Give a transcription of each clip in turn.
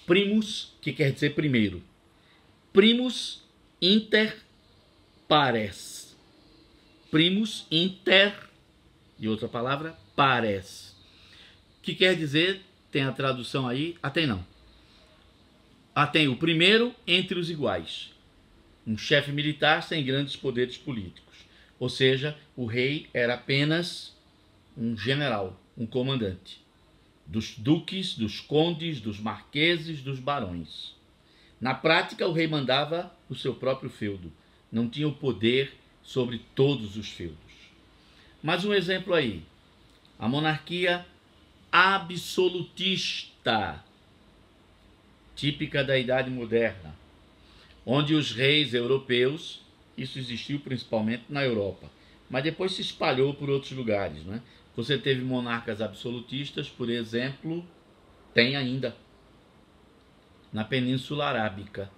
Primus, que quer dizer primeiro. Primus inter pares. Primus inter, e outra palavra, pares. Que quer dizer, tem a tradução aí, tem não. Tem o primeiro entre os iguais. Um chefe militar sem grandes poderes políticos. Ou seja, o rei era apenas um general, um comandante. Dos duques, dos condes, dos marqueses, dos barões. Na prática, o rei mandava o seu próprio feudo. Não tinha o poder sobre todos os feudos. Mais um exemplo aí. A monarquia absolutista, típica da Idade Moderna, onde os reis europeus, isso existiu principalmente na Europa, mas depois se espalhou por outros lugares, né? Você teve monarcas absolutistas, por exemplo, tem ainda na Península Arábica,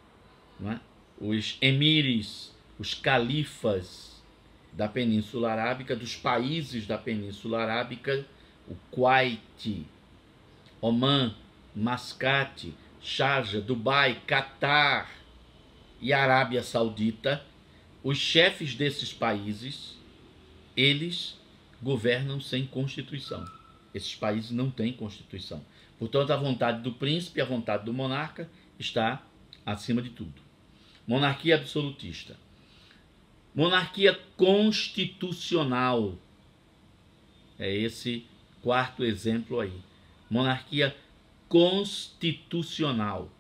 né? Os emires, os califas da Península Arábica, dos países da Península Arábica, o Kuwait, Oman, Mascate, Sharjah, Dubai, Catar e Arábia Saudita, os chefes desses países, eles governam sem Constituição. Esses países não têm Constituição. Portanto, a vontade do príncipe, a vontade do monarca está acima de tudo. Monarquia absolutista. Monarquia constitucional. É esse quarto exemplo aí. Monarquia constitucional.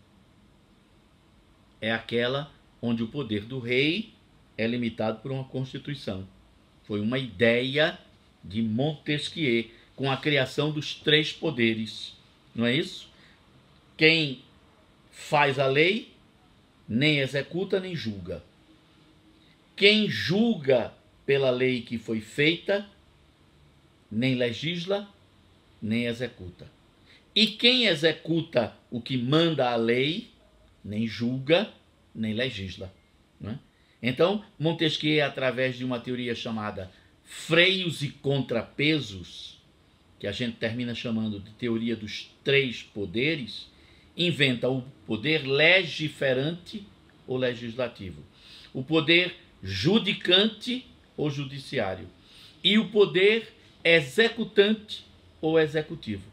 É aquela onde o poder do rei é limitado por uma Constituição. Foi uma ideia de Montesquieu, com a criação dos 3 poderes. Não é isso? Quem faz a lei nem executa nem julga. Quem julga pela lei que foi feita nem legisla nem executa. E quem executa o que manda a lei nem julga nem legisla. Não é? Então, Montesquieu, através de uma teoria chamada freios e contrapesos, que a gente termina chamando de teoria dos 3 poderes, inventa o poder legiferante ou legislativo, o poder judicante ou judiciário e o poder executante ou executivo.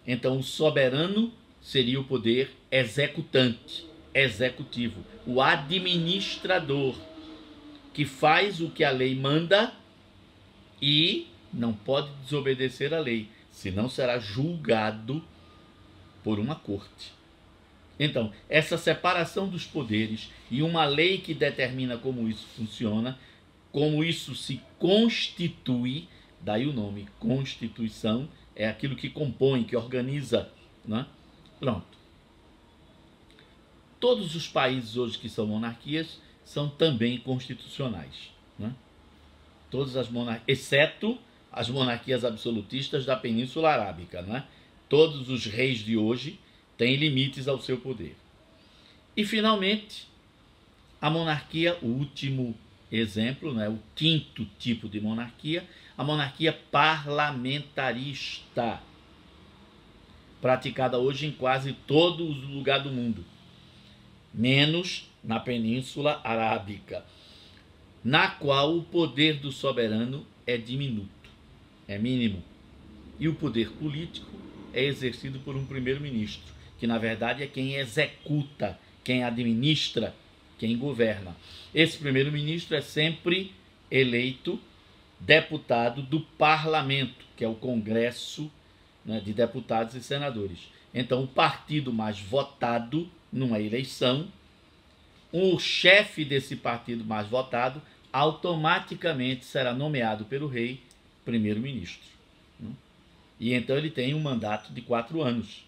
Então, o soberano seria o poder executante, executivo, o administrador, que faz o que a lei manda e não pode desobedecer a lei, senão será julgado por uma corte. Então, essa separação dos poderes e uma lei que determina como isso funciona, como isso se constitui, daí o nome Constituição, é aquilo que compõe, que organiza, né? Pronto. Todos os países hoje que são monarquias são também constitucionais, né? Todas as monarquias, exceto as monarquias absolutistas da Península Arábica, né? Todos os reis de hoje têm limites ao seu poder. E, finalmente, a monarquia, o último exemplo, né? O quinto tipo de monarquia, a monarquia parlamentarista, praticada hoje em quase todo lugar do mundo, menos na Península Arábica, na qual o poder do soberano é diminuto, é mínimo, e o poder político é exercido por um primeiro-ministro, que na verdade é quem executa, quem administra, quem governa. Esse primeiro-ministro é sempre eleito deputado do parlamento, que é o Congresso, né, de deputados e senadores. Então, o partido mais votado numa eleição, o chefe desse partido mais votado automaticamente será nomeado pelo rei primeiro-ministro. E então ele tem um mandato de 4 anos.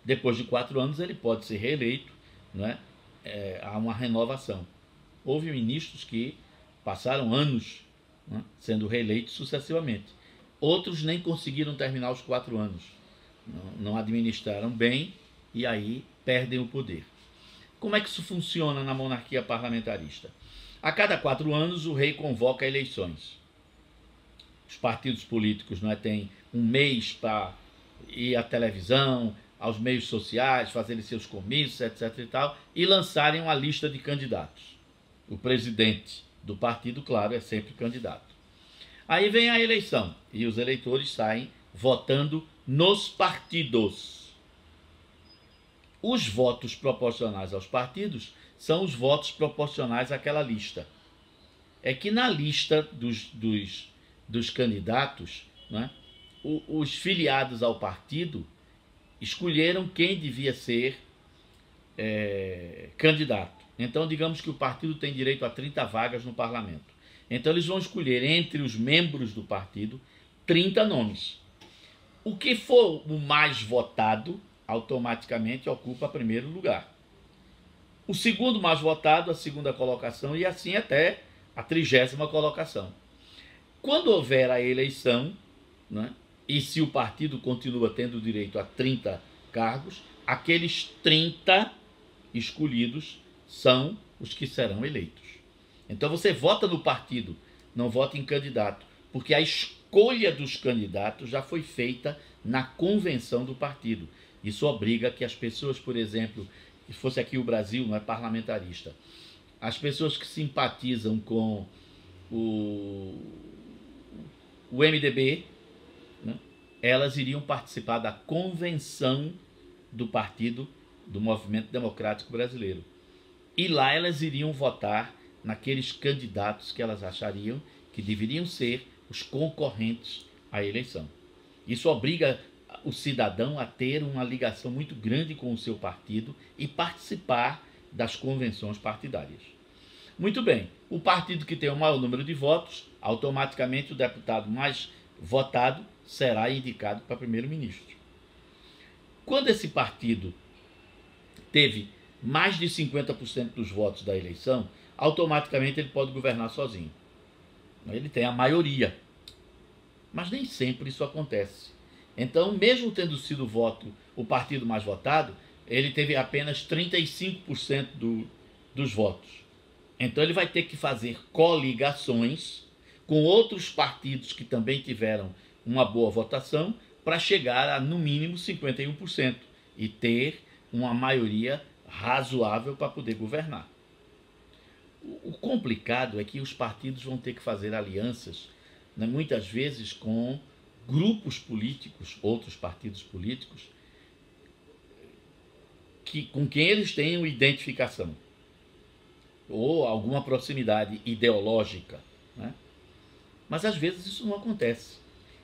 Depois de 4 anos ele pode ser reeleito, né? Há uma renovação. Houve ministros que passaram anos, né, sendo reeleitos sucessivamente. Outros nem conseguiram terminar os 4 anos. Não administraram bem e aí perdem o poder. Como é que isso funciona na monarquia parlamentarista? A cada 4 anos o rei convoca eleições. Os partidos políticos, não é, têm um mês para ir à televisão, aos meios sociais, fazerem seus comícios, etc. e tal, e lançarem uma lista de candidatos. O presidente do partido, claro, é sempre candidato. Aí vem a eleição e os eleitores saem votando nos partidos. Os votos proporcionais aos partidos são os votos proporcionais àquela lista. É que na lista dos candidatos, né, os filiados ao partido escolheram quem devia ser candidato. Então, digamos que o partido tem direito a 30 vagas no parlamento. Então, eles vão escolher entre os membros do partido 30 nomes. O que for o mais votado, automaticamente ocupa primeiro lugar. O segundo mais votado, a segunda colocação, e assim até a 30ª colocação. Quando houver a eleição, né, e se o partido continua tendo direito a 30 cargos, aqueles 30 escolhidos são os que serão eleitos. Então você vota no partido, não vota em candidato, porque a escolha dos candidatos já foi feita na convenção do partido. Isso obriga que as pessoas, por exemplo, se fosse aqui o Brasil, não é parlamentarista, as pessoas que simpatizam com o MDB, né, elas iriam participar da convenção do partido do Movimento Democrático Brasileiro. E lá elas iriam votar naqueles candidatos que elas achariam que deveriam ser os concorrentes à eleição. Isso obriga o cidadão a ter uma ligação muito grande com o seu partido e participar das convenções partidárias. Muito bem, o partido que tem o maior número de votos, automaticamente o deputado mais votado será indicado para primeiro-ministro. Quando esse partido teve mais de 50% dos votos da eleição, automaticamente ele pode governar sozinho. Ele tem a maioria. Mas nem sempre isso acontece. Então, mesmo tendo sido o partido mais votado, ele teve apenas 35% dos votos. Então ele vai ter que fazer coligações com outros partidos que também tiveram uma boa votação para chegar a, no mínimo, 51% e ter uma maioria razoável para poder governar. O complicado é que os partidos vão ter que fazer alianças, né, muitas vezes com grupos políticos, outros partidos políticos, com quem eles tenham identificação ou alguma proximidade ideológica, né? Mas às vezes isso não acontece.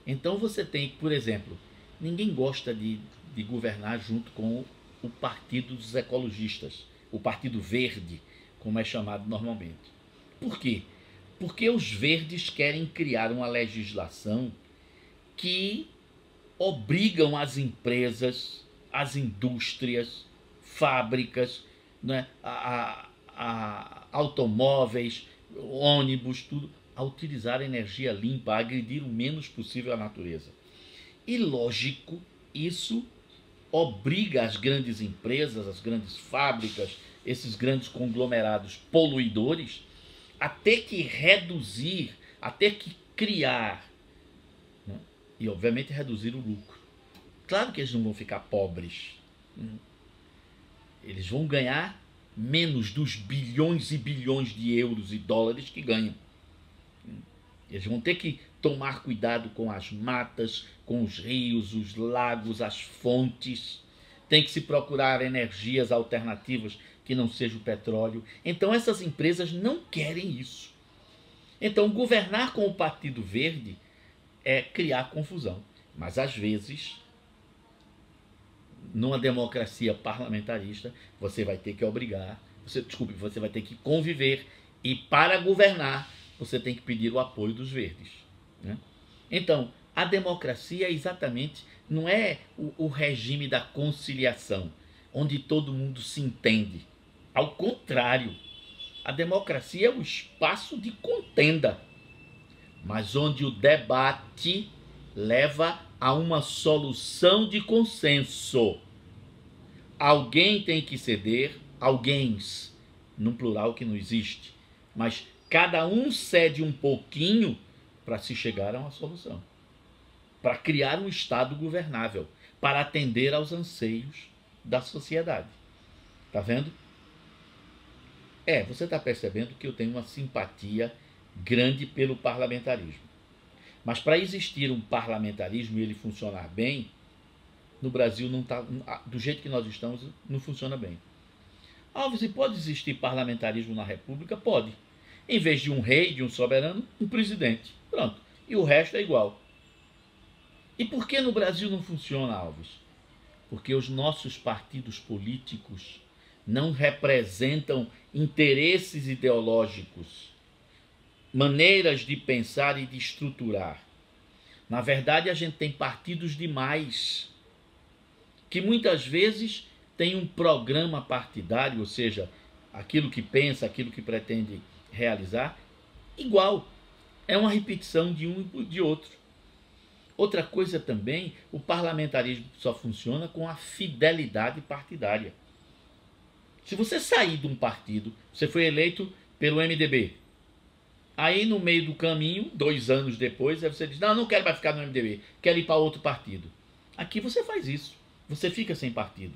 Então você tem, por exemplo, ninguém gosta de governar junto com o Partido dos Ecologistas, o Partido Verde, como é chamado normalmente. Por quê? Porque os verdes querem criar uma legislação que obrigam as empresas, as indústrias, fábricas, né, a automóveis, ônibus, tudo, a utilizar energia limpa, a agredir o menos possível a natureza. E lógico, isso obriga as grandes empresas, as grandes fábricas, esses grandes conglomerados poluidores a ter que reduzir, a ter que criar, né, e obviamente reduzir o lucro. Claro que eles não vão ficar pobres. Eles vão ganhar menos dos bilhões e bilhões de euros e dólares que ganham. Eles vão ter que tomar cuidado com as matas, com os rios, os lagos, as fontes. Tem que se procurar energias alternativas que não seja o petróleo. Então essas empresas não querem isso. Então governar com o Partido Verde é criar confusão. Mas às vezes, numa democracia parlamentarista, você vai ter que você vai ter que conviver, e para governar você tem que pedir o apoio dos verdes, né? Então, a democracia exatamente não é o regime da conciliação, onde todo mundo se entende. Ao contrário, a democracia é o espaço de contenda, mas onde o debate leva a uma solução de consenso. Alguém tem que ceder, alguém, num plural que não existe, mas cada um cede um pouquinho para se chegar a uma solução, para criar um Estado governável, para atender aos anseios da sociedade. Tá vendo? Você está percebendo que eu tenho uma simpatia grande pelo parlamentarismo. Mas para existir um parlamentarismo e ele funcionar bem, no Brasil não tá, do jeito que nós estamos, não funciona bem. Alves, e pode existir parlamentarismo na República? Pode. Em vez de um rei, de um soberano, um presidente. Pronto. E o resto é igual. E por que no Brasil não funciona, Alves? Porque os nossos partidos políticos não representam interesses ideológicos, maneiras de pensar e de estruturar. Na verdade, a gente tem partidos demais, que muitas vezes tem um programa partidário, ou seja, aquilo que pensa, aquilo que pretende realizar, igual. É uma repetição de um e de outro. Outra coisa também, o parlamentarismo só funciona com a fidelidade partidária. Se você sair de um partido, você foi eleito pelo MDB, aí no meio do caminho, 2 anos depois, aí você diz, não quero mais ficar no MDB, quero ir para outro partido. Aqui você faz isso, você fica sem partido.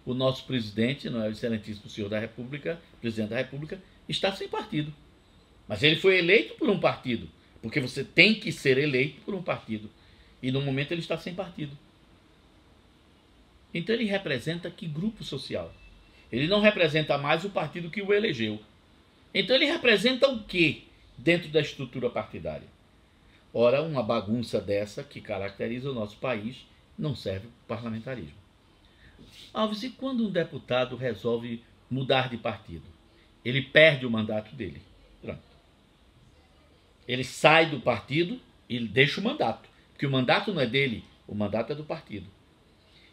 O nosso presidente, não é, o excelentíssimo senhor da República, presidente da República, está sem partido. Mas ele foi eleito por um partido, porque você tem que ser eleito por um partido. E no momento ele está sem partido. Então ele representa que grupo social? Ele não representa mais o partido que o elegeu. Então ele representa o quê dentro da estrutura partidária? Ora, uma bagunça dessa que caracteriza o nosso país não serve para o parlamentarismo. Alves, e quando um deputado resolve mudar de partido? Ele perde o mandato dele. Pronto. Ele sai do partido e deixa o mandato. Porque o mandato não é dele, o mandato é do partido.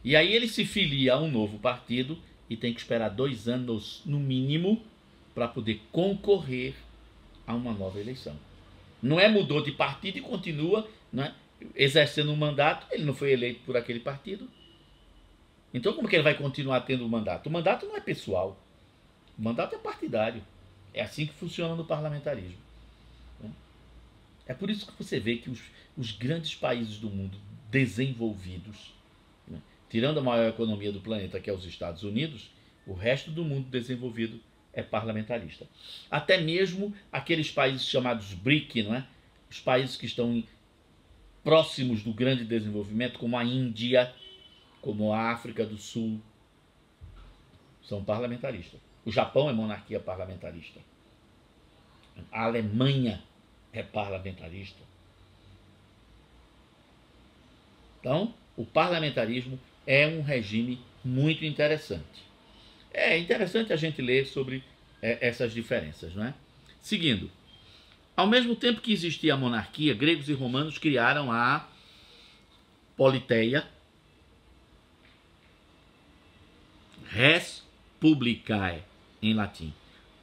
E aí ele se filia a um novo partido e tem que esperar 2 anos, no mínimo, para poder concorrer a uma nova eleição. Não é mudou de partido e continua, né, exercendo um mandato, ele não foi eleito por aquele partido. Então como que ele vai continuar tendo o mandato? O mandato não é pessoal, o mandato é partidário. É assim que funciona no parlamentarismo. É por isso que você vê que os grandes países do mundo desenvolvidos, né, tirando a maior economia do planeta, que é os Estados Unidos, o resto do mundo desenvolvido é parlamentarista. Até mesmo aqueles países chamados BRIC, não é? Os países que estão próximos do grande desenvolvimento, como a Índia, como a África do Sul, são parlamentaristas. O Japão é monarquia parlamentarista. A Alemanha é parlamentarista. Então, o parlamentarismo é um regime muito interessante. É interessante a gente ler sobre essas diferenças, não é? Seguindo, ao mesmo tempo que existia a monarquia, gregos e romanos criaram a politeia, res publicae, em latim.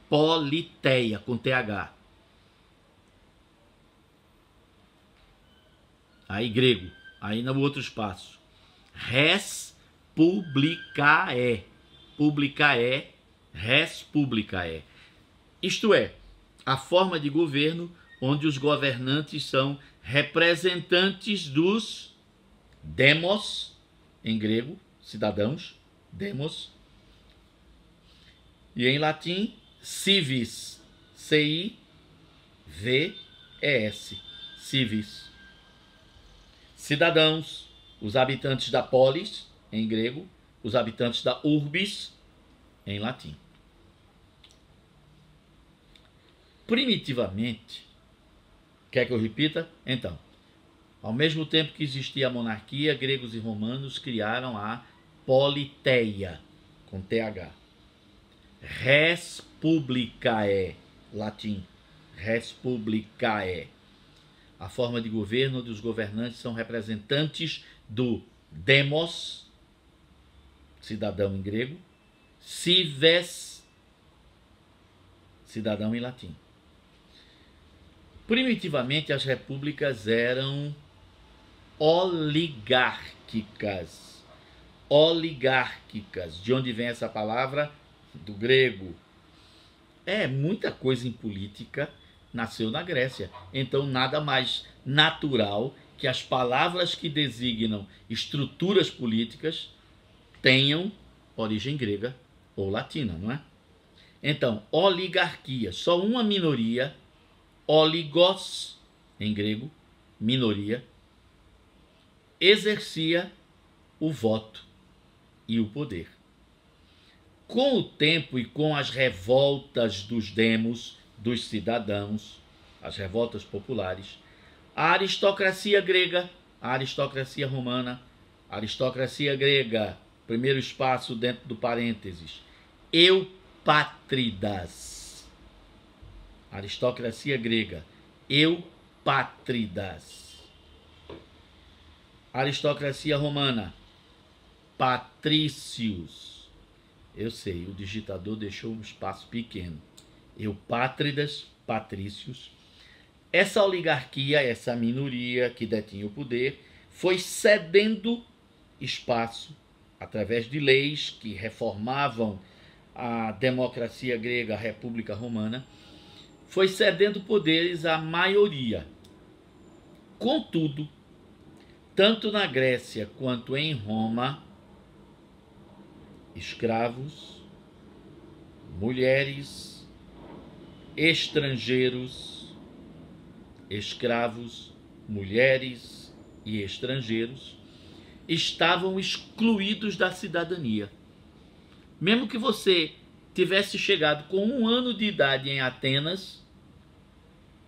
Politeia, com TH. Aí grego, aí no outro espaço. Res publicae. Publicae, res publicae. Isto é, a forma de governo onde os governantes são representantes dos demos, em grego, cidadãos, demos, e em latim, civis, C-I-V-E-S, civis. Cidadãos, os habitantes da polis, em grego, os habitantes da urbis, em latim. Primitivamente, quer que eu repita? Então, ao mesmo tempo que existia a monarquia, gregos e romanos criaram a politeia, com TH. Res publicae, latim, res publicae. A forma de governo onde os governantes são representantes do demos, cidadão em grego, cives, cidadão em latim. Primitivamente, as repúblicas eram oligárquicas. Oligárquicas. De onde vem essa palavra? Do grego. Muita coisa em política nasceu na Grécia. Então, nada mais natural que as palavras que designam estruturas políticas tenham origem grega ou latina, não é? Então, oligarquia, só uma minoria, oligos, em grego, minoria, exercia o voto e o poder. Com o tempo e com as revoltas dos demos, dos cidadãos, as revoltas populares, a aristocracia grega, a aristocracia romana, a aristocracia grega, primeiro espaço dentro do parênteses, eupátridas. Aristocracia grega, eupátridas. Aristocracia romana, patrícios. Eu sei, o digitador deixou um espaço pequeno. Eupátridas, patrícios. Essa oligarquia, essa minoria que detinha o poder, foi cedendo espaço através de leis que reformavam a democracia grega, a República Romana, foi cedendo poderes à maioria. Contudo, tanto na Grécia quanto em Roma, escravos, mulheres, estrangeiros, escravos, mulheres e estrangeiros estavam excluídos da cidadania. Mesmo que você tivesse chegado com 1 ano de idade em Atenas,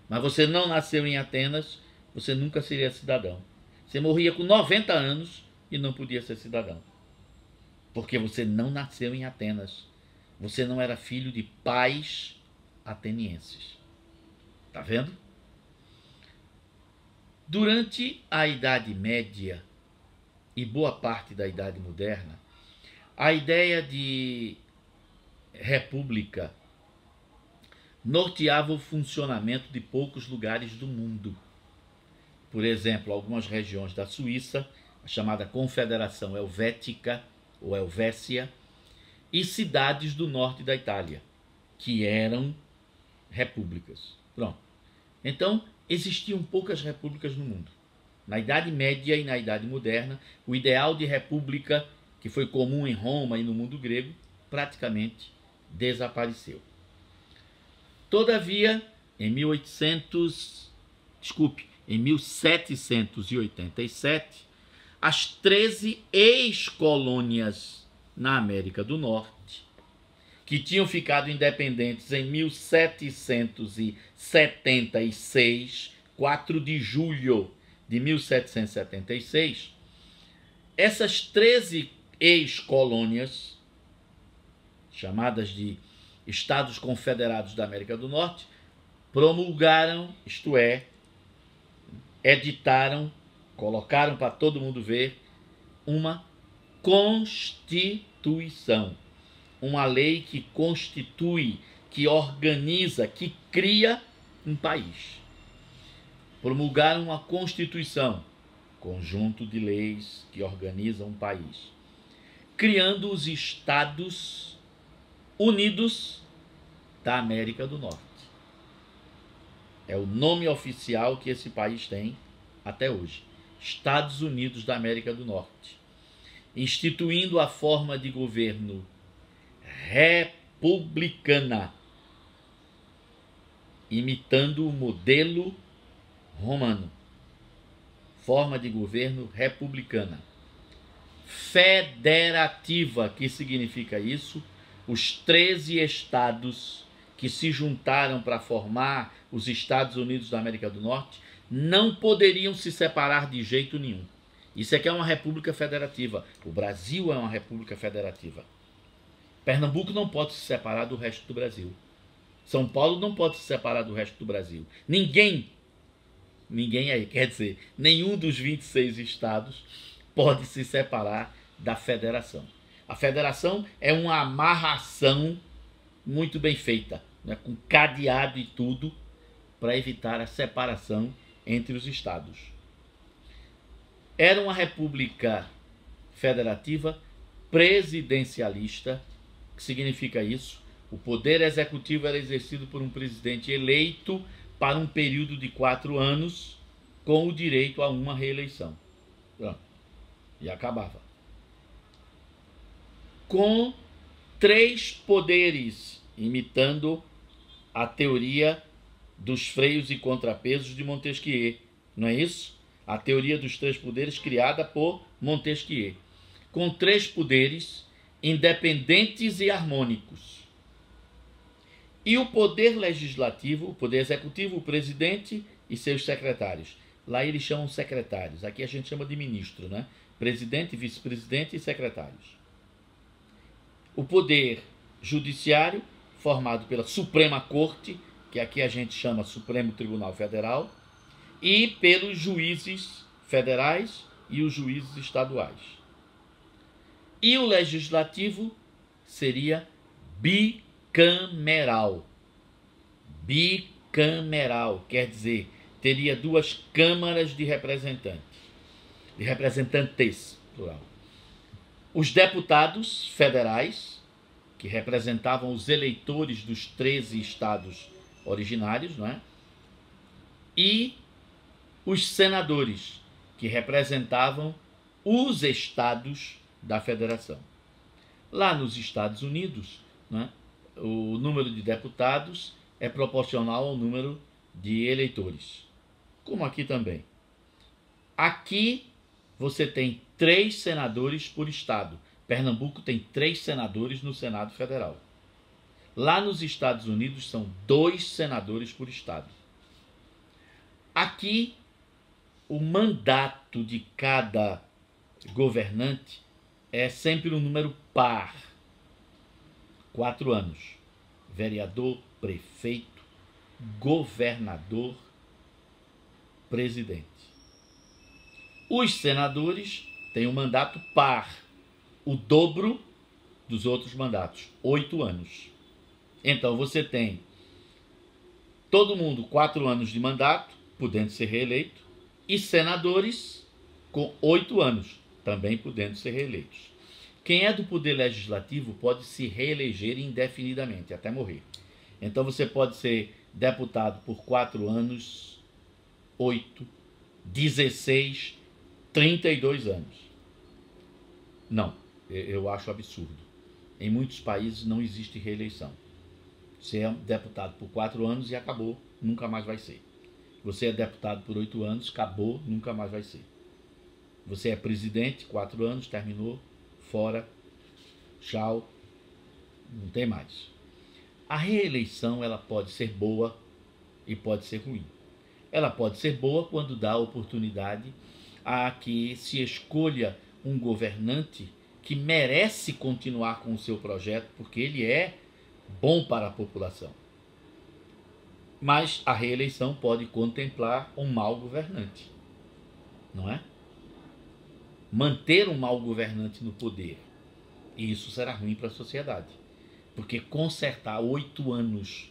mas você não nasceu em Atenas, você nunca seria cidadão. Você morria com 90 anos e não podia ser cidadão. Porque você não nasceu em Atenas. Você não era filho de pais atenienses. Tá vendo? Durante a Idade Média e boa parte da Idade Moderna, a ideia de república norteava o funcionamento de poucos lugares do mundo. Por exemplo, algumas regiões da Suíça, a chamada Confederação Helvética ou Helvécia, e cidades do norte da Itália, que eram repúblicas. Pronto. Então, existiam poucas repúblicas no mundo. Na Idade Média e na Idade Moderna, o ideal de república, que foi comum em Roma e no mundo grego, praticamente desapareceu. Todavia, em 1787, as 13 ex-colônias na América do Norte, que tinham ficado independentes em 1776, 4 de julho de 1776, essas 13 ex-colônias, chamadas de Estados Confederados da América do Norte, promulgaram, isto é, editaram, colocaram para todo mundo ver, uma Constituição. Uma lei que constitui, que organiza, que cria um país. Promulgaram uma Constituição, conjunto de leis que organizam um país, criando os Estados Unidos da América do Norte. É o nome oficial que esse país tem até hoje. Estados Unidos da América do Norte. Instituindo a forma de governo republicana, imitando o modelo romano. Forma de governo republicana. Federativa, que significa isso? Os 13 estados que se juntaram para formar os Estados Unidos da América do Norte não poderiam se separar de jeito nenhum. Isso aqui é uma república federativa. O Brasil é uma república federativa. Pernambuco não pode se separar do resto do Brasil. São Paulo não pode se separar do resto do Brasil. Ninguém aí, quer dizer, nenhum dos 26 estados pode se separar da federação. A federação é uma amarração muito bem feita, né, com cadeado e tudo, para evitar a separação entre os estados. Era uma república federativa presidencialista. O que significa isso? O poder executivo era exercido por um presidente eleito para um período de 4 anos com o direito a uma reeleição. Pronto. E acabava. Com 3 poderes, imitando a teoria dos freios e contrapesos de Montesquieu. Não é isso? A teoria dos 3 poderes criada por Montesquieu. Com 3 poderes independentes e harmônicos. E o poder legislativo, o poder executivo, o presidente e seus secretários. Lá eles chamam secretários, aqui a gente chama de ministro, né? Presidente, vice-presidente e secretários. O poder judiciário, formado pela Suprema Corte, que aqui a gente chama Supremo Tribunal Federal, e pelos juízes federais e os juízes estaduais. E o legislativo seria bicameral. Bicameral, quer dizer, teria 2 câmaras de representantes, plural. Os deputados federais, que representavam os eleitores dos 13 estados originários, não é? E os senadores, que representavam os estados da federação. Lá nos Estados Unidos, né, o número de deputados é proporcional ao número de eleitores, como aqui também. Aqui você tem 3 senadores por estado. Pernambuco tem 3 senadores no Senado Federal. Lá nos Estados Unidos são 2 senadores por estado. Aqui, o mandato de cada governante é sempre um número par. 4 anos. Vereador, prefeito, governador, presidente. Os senadores têm um mandato par, o dobro dos outros mandatos, 8 anos. Então você tem todo mundo 4 anos de mandato, podendo ser reeleito, e senadores com 8 anos, também podendo ser reeleitos. Quem é do poder legislativo pode se reeleger indefinidamente, até morrer. Então você pode ser deputado por 4 anos, 8, 16, 32 anos. Não, eu acho absurdo. Em muitos países não existe reeleição. Você é deputado por 4 anos e acabou, nunca mais vai ser. Você é deputado por 8 anos, acabou, nunca mais vai ser. Você é presidente, 4 anos, terminou, fora, tchau, não tem mais. A reeleição ela pode ser boa e pode ser ruim. Ela pode ser boa quando dá a oportunidade a que se escolha um governante que merece continuar com o seu projeto, porque ele é bom para a população. Mas a reeleição pode contemplar um mau governante, não é? Manter um mau governante no poder, e isso será ruim para a sociedade, porque consertar 8 anos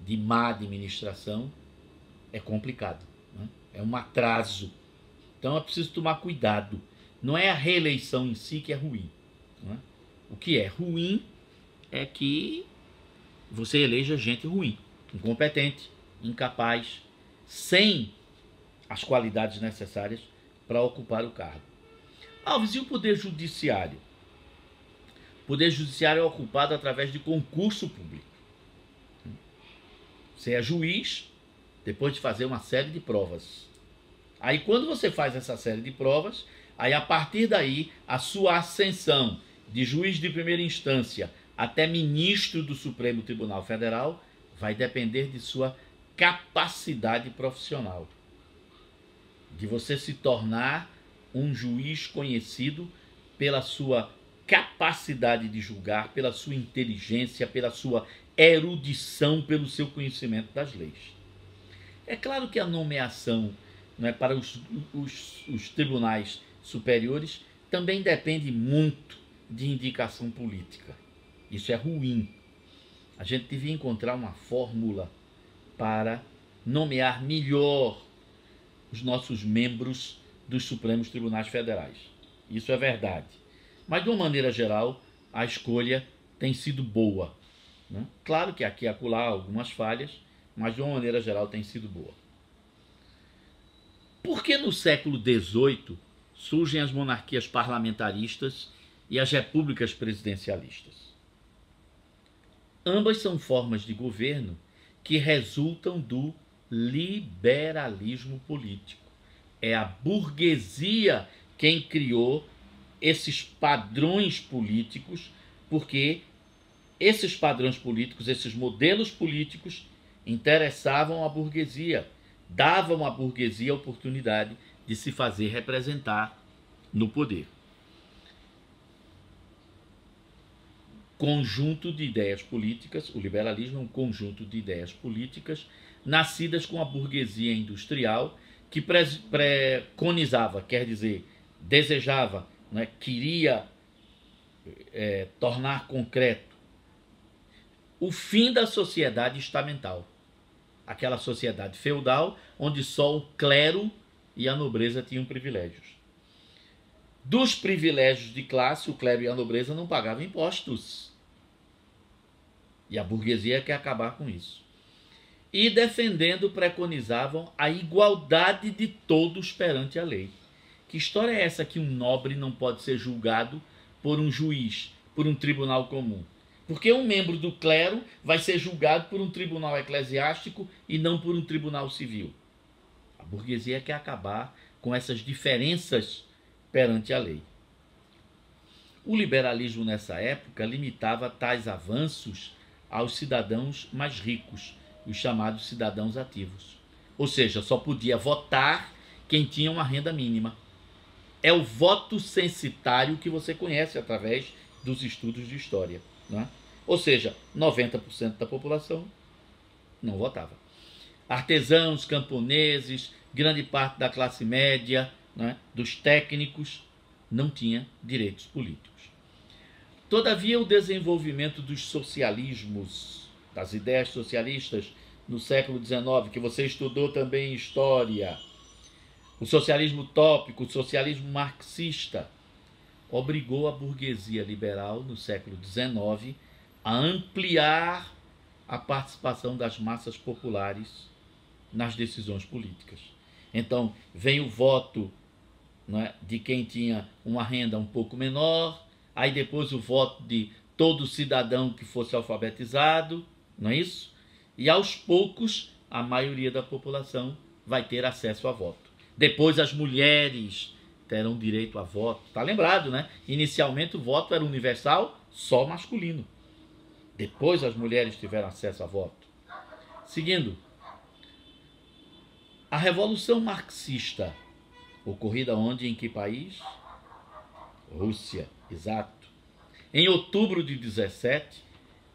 de má administração é complicado, né? É um atraso. Então é preciso tomar cuidado. Não é a reeleição em si que é ruim, né? O que é ruim é que você eleja gente ruim, incompetente, incapaz, sem as qualidades necessárias para ocupar o cargo. Alves, e o Poder Judiciário? O Poder Judiciário é ocupado através de concurso público. Você é juiz depois de fazer uma série de provas. Aí quando você faz essa série de provas, aí a partir daí a sua ascensão de juiz de primeira instância até ministro do Supremo Tribunal Federal vai depender de sua capacidade profissional. De você se tornar um juiz conhecido pela sua capacidade de julgar, pela sua inteligência, pela sua erudição, pelo seu conhecimento das leis. É claro que a nomeação, né, para os tribunais superiores também depende muito de indicação política. Isso é ruim. A gente devia encontrar uma fórmula para nomear melhor os nossos membros dos Supremos Tribunais Federais. Isso é verdade. Mas, de uma maneira geral, a escolha tem sido boa, né? Claro que aqui e acolá algumas falhas, mas, de uma maneira geral, tem sido boa. Por que no século XVIII surgem as monarquias parlamentaristas e as repúblicas presidencialistas? Ambas são formas de governo que resultam do liberalismo político. É a burguesia quem criou esses padrões políticos, porque esses padrões políticos, esses modelos políticos interessavam a burguesia, davam à burguesia a oportunidade de se fazer representar no poder. Conjunto de ideias políticas, o liberalismo é um conjunto de ideias políticas nascidas com a burguesia industrial que preconizava, quer dizer, desejava, né, queria tornar concreto o fim da sociedade estamental, aquela sociedade feudal onde só o clero e a nobreza tinham privilégios. Dos privilégios de classe, o clero e a nobreza não pagavam impostos. E a burguesia quer acabar com isso. E defendendo, preconizavam a igualdade de todos perante a lei. Que história é essa que um nobre não pode ser julgado por um juiz, por um tribunal comum? Porque um membro do clero vai ser julgado por um tribunal eclesiástico e não por um tribunal civil. A burguesia quer acabar com essas diferenças perante a lei. O liberalismo nessa época limitava tais avanços aos cidadãos mais ricos, os chamados cidadãos ativos. Ou seja, só podia votar quem tinha uma renda mínima. É o voto censitário que você conhece através dos estudos de história, não é? Ou seja, 90% da população não votava. Artesãos, camponeses, grande parte da classe média, não é, dos técnicos, não tinha direitos políticos. Todavia, o desenvolvimento dos socialismos, das ideias socialistas no século XIX, que você estudou também em história, o socialismo utópico, o socialismo marxista, obrigou a burguesia liberal no século XIX a ampliar a participação das massas populares nas decisões políticas. Então, vem o voto, não é, de quem tinha uma renda um pouco menor, aí depois o voto de todo cidadão que fosse alfabetizado, não é isso? E aos poucos, a maioria da população vai ter acesso a voto. Depois as mulheres terão direito a voto. Está lembrado, né? Inicialmente o voto era universal, só masculino. Depois as mulheres tiveram acesso a voto. Seguindo, a Revolução Marxista, ocorrida onde, em que país? Rússia, exato. Em outubro de 17,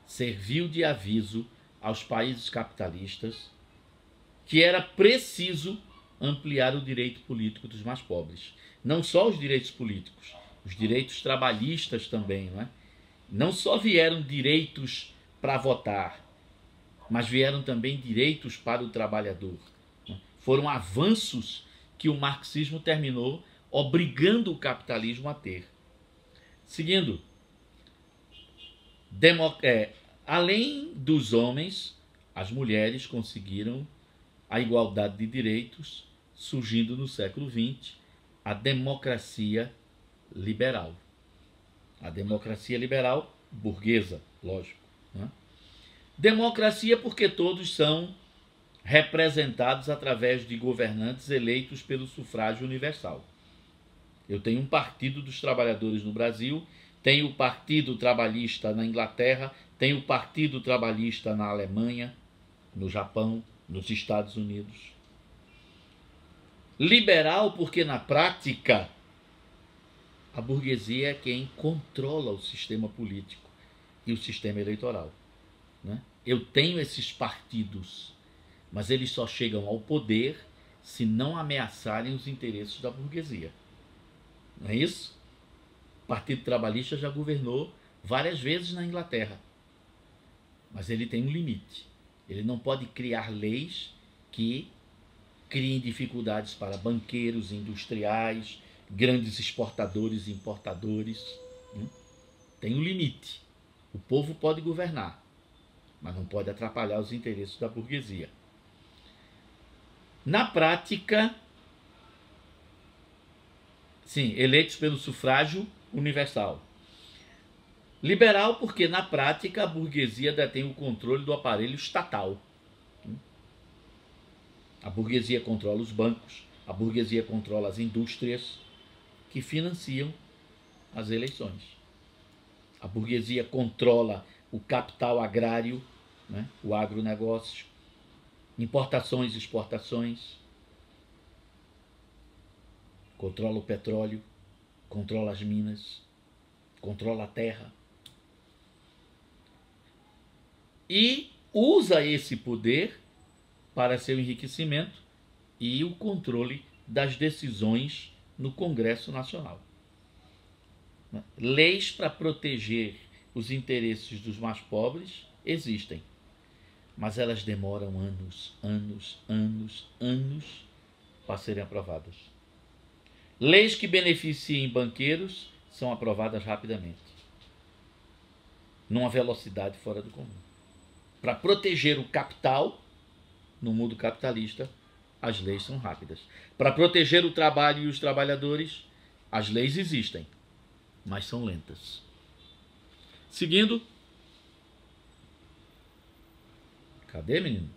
serviu de aviso aos países capitalistas que era preciso ampliar o direito político dos mais pobres. Não só os direitos políticos, os direitos trabalhistas também, não é? Não só vieram direitos para votar, mas vieram também direitos para o trabalhador. Foram avanços que o marxismo terminou obrigando o capitalismo a ter. Seguindo, além dos homens, as mulheres conseguiram a igualdade de direitos, surgindo no século XX a democracia liberal. A democracia liberal burguesa, lógico, né? Democracia porque todos são representados através de governantes eleitos pelo sufrágio universal. Eu tenho um partido dos trabalhadores no Brasil, tenho o Partido Trabalhista na Inglaterra, tenho o Partido Trabalhista na Alemanha, no Japão, nos Estados Unidos. Liberal porque na prática a burguesia é quem controla o sistema político e o sistema eleitoral, né? Eu tenho esses partidos, mas eles só chegam ao poder se não ameaçarem os interesses da burguesia. Não é isso? O Partido Trabalhista já governou várias vezes na Inglaterra, mas ele tem um limite. Ele não pode criar leis que criem dificuldades para banqueiros, industriais, grandes exportadores e importadores. Tem um limite. O povo pode governar, mas não pode atrapalhar os interesses da burguesia. Na prática, Sim, eleitos pelo sufrágio universal. Liberal porque, na prática, a burguesia detém o controle do aparelho estatal. A burguesia controla os bancos, a burguesia controla as indústrias que financiam as eleições. A burguesia controla o capital agrário, né, o agronegócio, importações e exportações, controla o petróleo, controla as minas, controla a terra. E usa esse poder para seu enriquecimento e o controle das decisões no Congresso Nacional. Leis para proteger os interesses dos mais pobres existem, mas elas demoram anos para serem aprovadas. Leis que beneficiem banqueiros são aprovadas rapidamente, numa velocidade fora do comum. Para proteger o capital, no mundo capitalista, as leis são rápidas. Para proteger o trabalho e os trabalhadores, as leis existem, mas são lentas. Seguindo. Cadê, menino?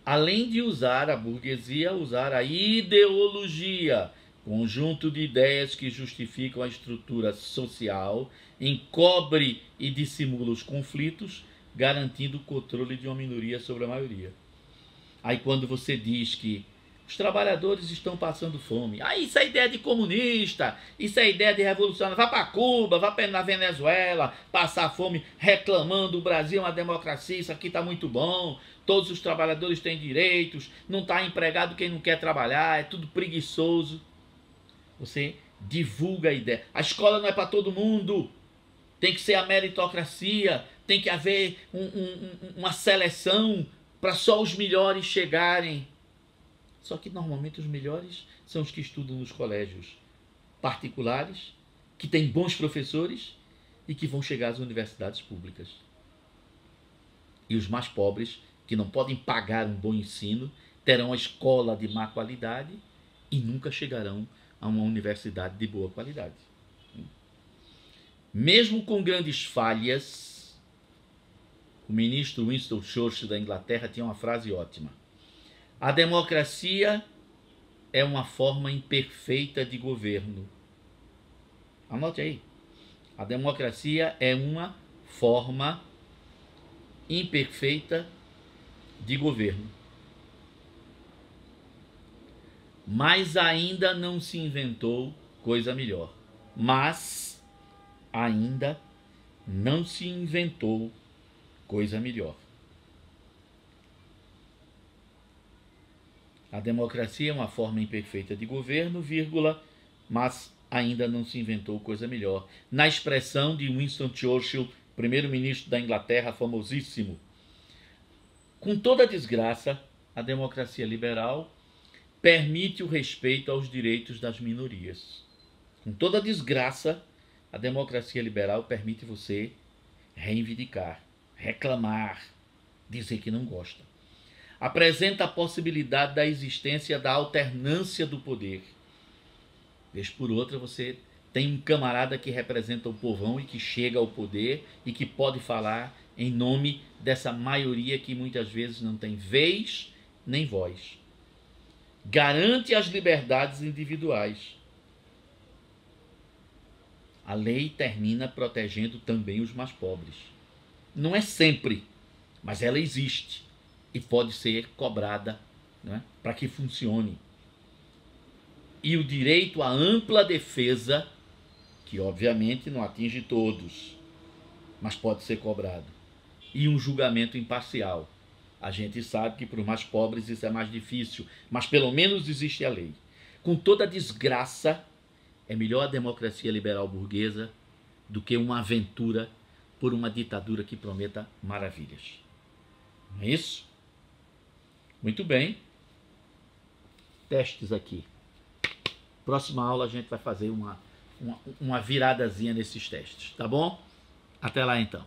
Além de usar a burguesia, usar a ideologia, conjunto de ideias que justificam a estrutura social, encobre e dissimula os conflitos, garantindo o controle de uma minoria sobre a maioria. Aí quando você diz que os trabalhadores estão passando fome, isso é ideia de comunista, isso é ideia de revolucionário, vá para Cuba, vá na Venezuela, passar fome reclamando, o Brasil é uma democracia, isso aqui está muito bom, todos os trabalhadores têm direitos, não está empregado quem não quer trabalhar, é tudo preguiçoso. Você divulga a ideia. A escola não é para todo mundo, tem que ser a meritocracia, tem que haver uma seleção para só os melhores chegarem. Só que normalmente os melhores são os que estudam nos colégios particulares, que têm bons professores e que vão chegar às universidades públicas. E os mais pobres, que não podem pagar um bom ensino, terão a escola de má qualidade e nunca chegarão a uma universidade de boa qualidade. Mesmo com grandes falhas, o ministro Winston Churchill da Inglaterra tinha uma frase ótima. A democracia é uma forma imperfeita de governo. Anote aí. A democracia é uma forma imperfeita de governo. Mas ainda não se inventou coisa melhor. Mas ainda não se inventou coisa melhor. A democracia é uma forma imperfeita de governo, vírgula, mas ainda não se inventou coisa melhor. Na expressão de Winston Churchill, primeiro-ministro da Inglaterra, famosíssimo. Com toda a desgraça, a democracia liberal permite o respeito aos direitos das minorias. Com toda a desgraça, a democracia liberal permite você reivindicar, reclamar, dizer que não gosta. Apresenta a possibilidade da existência da alternância do poder. Vez por outra, você tem um camarada que representa o povão e que chega ao poder e que pode falar em nome dessa maioria que muitas vezes não tem vez nem voz. Garante as liberdades individuais. A lei termina protegendo também os mais pobres. Não é sempre, mas ela existe e pode ser cobrada, né, para que funcione. E o direito à ampla defesa, que obviamente não atinge todos, mas pode ser cobrado. E um julgamento imparcial. A gente sabe que para os mais pobres isso é mais difícil, mas pelo menos existe a lei. Com toda a desgraça, é melhor a democracia liberal burguesa do que uma aventura por uma ditadura que prometa maravilhas. Não é isso? Muito bem. Testes aqui. Próxima aula a gente vai fazer uma viradazinha nesses testes, tá bom? Até lá então.